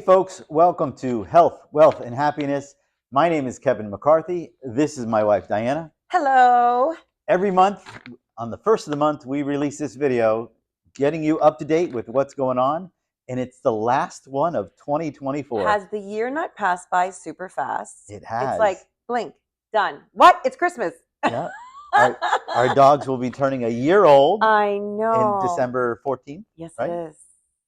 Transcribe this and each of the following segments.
folks, welcome to Health, Wealth, and Happiness. My name is Kevin McCarthy. This is my wife, Diana. Hello. Every month, on the first of the month, we release this video getting you up to date with what's going on, and it's the last one of 2024. Has the year not passed by super fast? It has. It's like, blink, done. What? It's Christmas. Yeah. Our dogs will be turning a year old. I know. In December 14th. Yes, right? it is.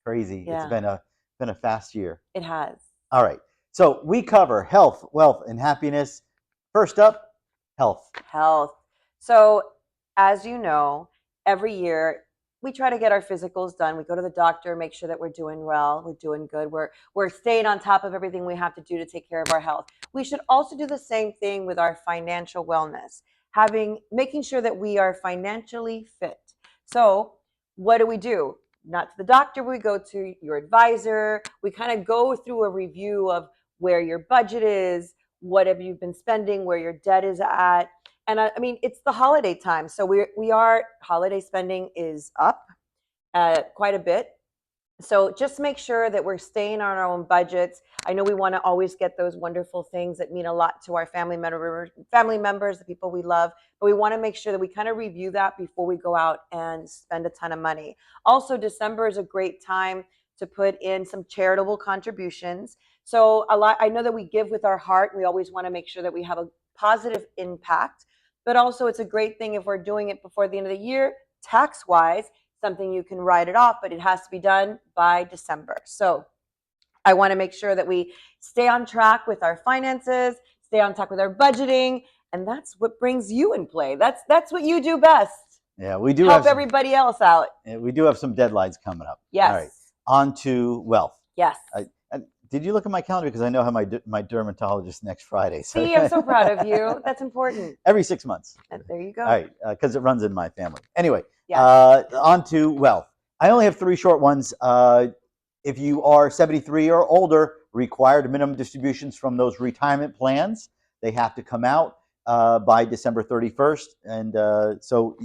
Crazy. Yeah. It's been a fast year. It has. All right. So we cover health, wealth, and happiness. First up, health. Health. So, as you know, every year we try to get our physicals done. We go to the doctor, make sure that we're doing well, we're doing good, we're staying on top of everything we have to do to take care of our health. We should also do the same thing with our financial wellness, making sure that we are financially fit. So, what do? Not to the doctor, we go to your advisor. We kind of go through a review of where your budget is, what have you been spending, where your debt is at. And I mean, it's the holiday time. So holiday spending is up quite a bit. So just make sure that we're staying on our own budgets. I know we want to always get those wonderful things that mean a lot to our family members, the people we love, but we want to make sure that we kind of review that before we go out and spend a ton of money. Also, December is a great time to put in some charitable contributions. So I know that we give with our heart. We always want to make sure that we have a positive impact, but also it's a great thing if we're doing it before the end of the year, tax-wise, something you can write it off, but it has to be done by December. So I want to make sure that we stay on track with our finances, stay on track with our budgeting, and that's what brings you in play. That's what you do best. Yeah, we do help everybody else out. We do have some deadlines coming up. Yes. All right. On to wealth. Yes. Did you look at my calendar? Because I know I have my dermatologist next Friday. So. See, I'm so proud of you. That's important. Every 6 months. There you go. All right, because it runs in my family. Anyway, yes. On to wealth. I only have 3 short ones. If you are 73 or older, required minimum distributions from those retirement plans. They have to come out by December 31st. And so,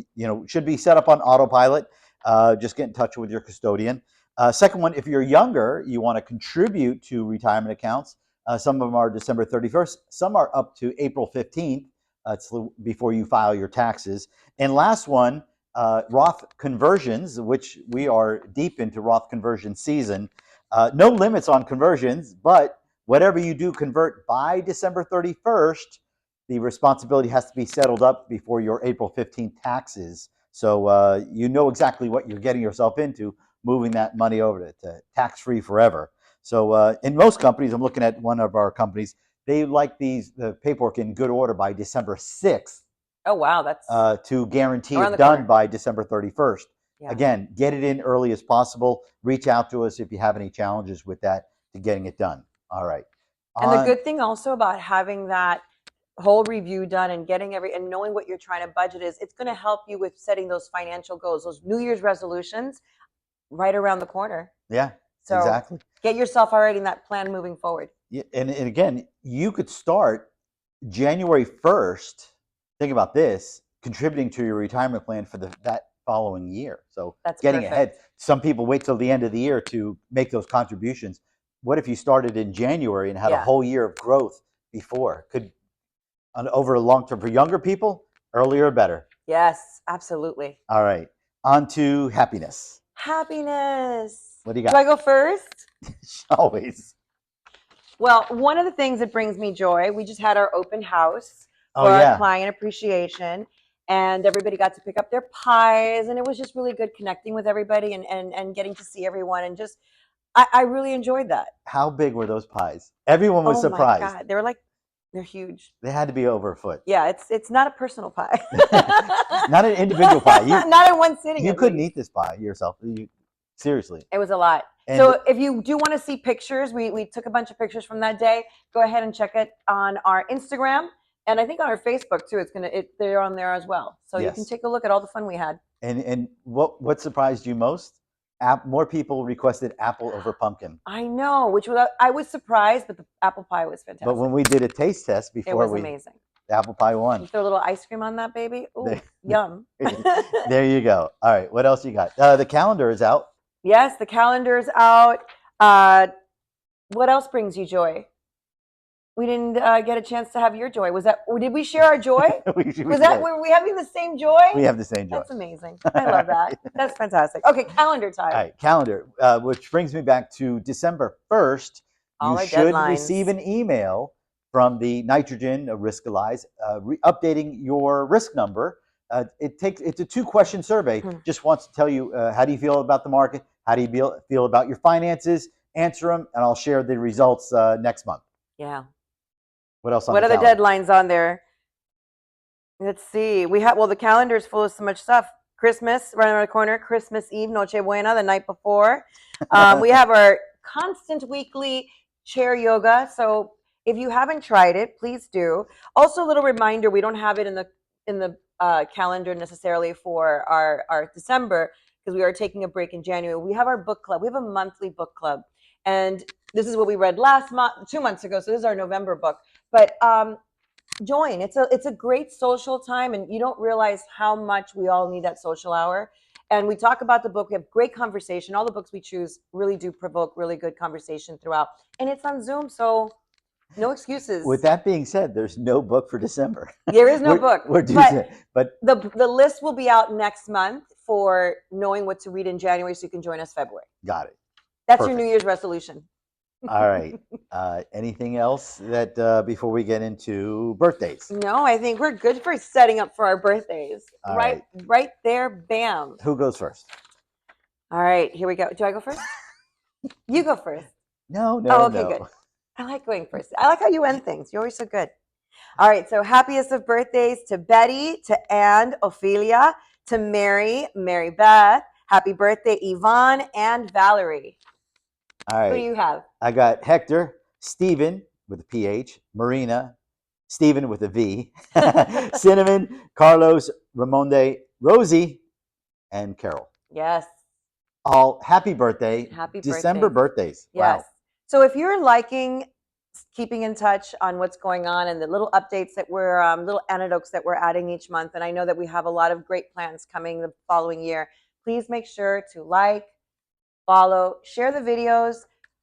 should be set up on autopilot. Just get in touch with your custodian. Second one, if you're younger, you want to contribute to retirement accounts. Some of them are December 31st. Some are up to April 15th. It's before you file your taxes. And last one, Roth Conversions, which we are deep into Roth conversion season. No limits on conversions, but whatever you do convert by December 31st, the responsibility has to be settled up before your April 15th taxes. So you know exactly what you're getting yourself into, moving that money over to tax-free forever. So in most companies, I'm looking at one of our companies, they like the paperwork in good order by December 6th. Oh, wow. That's to guarantee it done by December 31st. Yeah. Again, get it in early as possible. Reach out to us if you have any challenges with that to getting it done. All right. And the good thing also about having that whole review done and and knowing what you're trying to budget is, it's going to help you with setting those financial goals, those New Year's resolutions right around the corner. Yeah, so exactly. Get yourself already in that plan moving forward. Yeah, and again, you could start January 1st. Think about this, contributing to your retirement plan for that following year. So that's getting perfect. ahead. Some people wait till the end of the year to make those contributions. What if you started in January and had a whole year of growth before? Over a long term, for younger people, earlier better. Yes, absolutely. All right. On to happiness. Happiness. What do you got? Do I go first? Always. Well, one of the things that brings me joy, we just had our open house for our client appreciation, and everybody got to pick up their pies, and it was just really good connecting with everybody and getting to see everyone, and just I really enjoyed that. How big were those pies? Everyone was surprised. My God. They're huge. They had to be over a foot. Yeah, it's not a personal pie. Not an individual pie. Not in one sitting. You couldn't eat this pie yourself. Seriously. It was a lot. So if you do want to see pictures, we took a bunch of pictures from that day. Go ahead and check it on our Instagram. And I think on our Facebook too. They're on there as well. So you can take a look at all the fun we had. And what surprised you most? More people requested apple over pumpkin. I know, I was surprised, but the apple pie was fantastic. But when we did a taste test before, it was amazing. The apple pie won. You throw a little ice cream on that baby. Ooh, yum. There you go. All right, what else you got? The calendar is out. Yes, the calendar is out. What else brings you joy? We didn't get a chance to have your joy. Did we share our joy? Were we having the same joy? We have the same joy. That's amazing. I love that. That's fantastic. Okay, calendar time. All right, calendar, which brings me back to December 1st. All You our should deadlines. receive an email from the Nitrogen Riskalyze updating your risk number. It's a 2-question survey. Just wants to tell you how do you feel about the market, how do you feel about your finances. Answer them, and I'll share the results next month. Yeah. What else on what the are calendar? The deadlines on there? Let's see. The calendar is full of so much stuff. Christmas right around the corner. Christmas Eve, Noche Buena, the night before. We have our constant weekly chair yoga. So if you haven't tried it, please do. Also, a little reminder: we don't have it in the calendar necessarily for our December because we are taking a break in January. We have our book club. We have a monthly book club, and this is what we read last month, 2 months ago. So this is our November book. But join. It's a great social time, and you don't realize how much we all need that social hour. And we talk about the book. We have great conversation. All the books we choose really do provoke really good conversation throughout. And it's on Zoom, so no excuses. With that being said, there's no book for December. There is no book. But the list will be out next month for knowing what to read in January, so you can join us February. Got it. That's Perfect. Your New Year's resolution. All right. Anything else that before we get into birthdays? No, I think we're good for setting up for our birthdays. All right there, bam. Who goes first? All right, here we go. Do I go first? You go first. No. Oh, okay, good. I like going first. I like how you end things. You're always so good. All right, so happiest of birthdays to Betty, to Anne, Ophelia, to Mary Beth. Happy birthday, Yvonne and Valerie. All right. Who do you have? I got Hector, Stephen with a PH, Marina, Stephen with a V, Cinnamon, Carlos, Ramonde, Rosie, and Carol. Yes. All happy birthday. Happy December birthdays. Yes. Wow. So if you're liking keeping in touch on what's going on and the little updates that we're, little anecdotes that we're adding each month, and I know that we have a lot of great plans coming the following year, please make sure to like, follow, share the videos,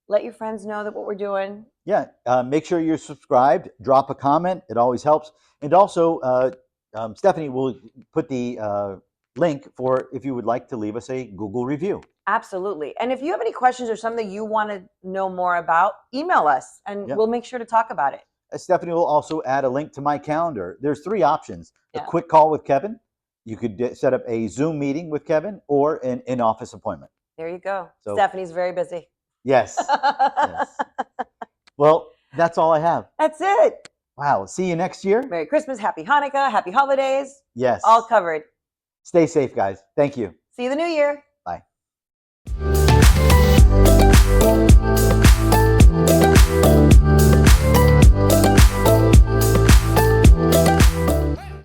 let your friends know that what we're doing. Yeah, make sure you're subscribed, drop a comment, it always helps. And also, Stephanie will put the link for if you would like to leave us a Google review. Absolutely. And if you have any questions or something you want to know more about, email us and we'll make sure to talk about it. Stephanie will also add a link to my calendar. There's 3 options. A quick call with Kevin. You could set up a Zoom meeting with Kevin or an in-office appointment. There you go. So, Stephanie's very busy. Yes. Yes. Well, that's all I have. That's it. Wow. See you next year. Merry Christmas, Happy Hanukkah, Happy Holidays. Yes. All covered. Stay safe, guys. Thank you. See you the new year.